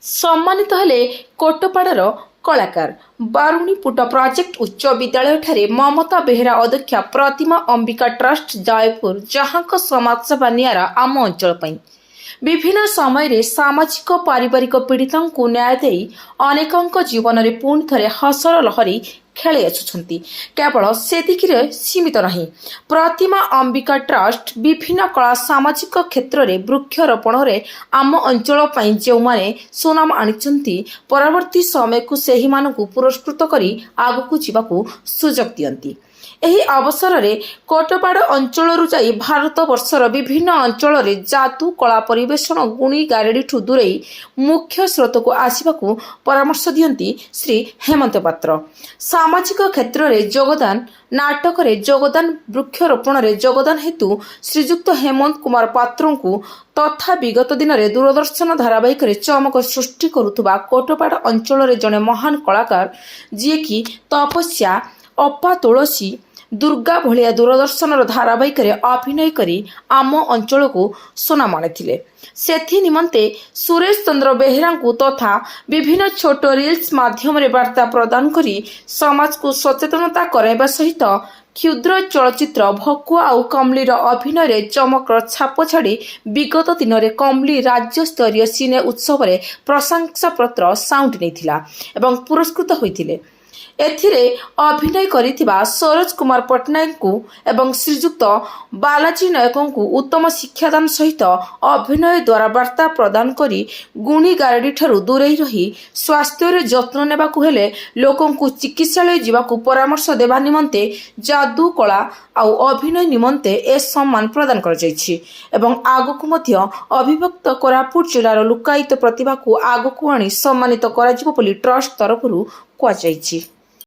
सम्मानित हेले कोटपाड़ार कलाकार बारुणीपुट प्रोजेक्ट उच्च विद्यालय ठारे ममता बेहेरा अध्यक्ष प्रतिमा अंबिका ट्रस्ट जयपुर जहां समाजसेवा निरा आम अंचल विभिन्न समय सामाजिक पारिवारिक पीड़ितों को न्याय दे अनेकों जीवन में पुणी थे हसर लहरी खेली आसुछंती। केवल सेतिकिरे सीमित नहीं, प्रतिमा अंबिका ट्रस्ट विभिन्न कला सामाजिक क्षेत्र में वृक्षरोपण में आम अंचल जो माने सुनाम आनिचंती परवर्ती समय को सेही मानकु पुरस्कृत करी आगकु जीवाकु सुजोग दियंती। एही अवसर में कोटपाड़ अंचल जाई भारत वर्षर विभिन्न अंचल में जादू कला परिवेषण गुणी गारेडी दूरे मुख्य स्रोत को आसवाकू परामर्श दियंती श्री हेमंत पात्र। सामाजिक क्षेत्र में योगदान, नाटक रे योगदान, वृक्षरोपण रे योगदान हेतु श्रीजुक्त हेमंत कुमार पात्र को तथा विगत दिन में दूरदर्शन धारावाहिक चमक सृष्टि करुवा कोटपाड़ अंचल जड़े महान कलाकार जी की तपस्या, अपा तुलसी, दुर्गा भलिया दूरदर्शन धारावाहिक अभिनय करी आम अंचल को सुनाम आनी। सेथि निमंते सुरेश चंद्र बेहेरा तथा विभिन्न छोट रिल्स माध्यम वार्ता प्रदान करी समाज को सचेतनता कराइबा सहित क्षुद्र चलचित्र भकुआ और कमलीर अभिनय चमक छाप छाड़ी विगत दिन में कमली राज्य स्तरीय सिने उत्सव में प्रशंसा पत्र साउंड नहीं पुरस्कृत होते। एथिरे अभिनय करिथिबा सरोज कुमार पटनायक को एवं श्रीजुक्त बालाजी नायक को उत्तम शिक्षादान सहित अभिनय द्वारा वार्ता प्रदान करी गुणी गारेडी ठारू दूरे रही स्वास्थ्य जत्न नेबाकू हेले लोकों को चिकित्सालय जीवाकू परामर्श देवा निमंते जादू कला आउ अभिनय निमंते ए सम्मान प्रदान कर जायछि एवं आगकू मध्य अभिभक्त कोरापुट जिलार लुकायित प्रतिभा को आगकू आनी सम्मानित कराजिबो बोली ट्रस्ट तरफरु कुआ जायछि।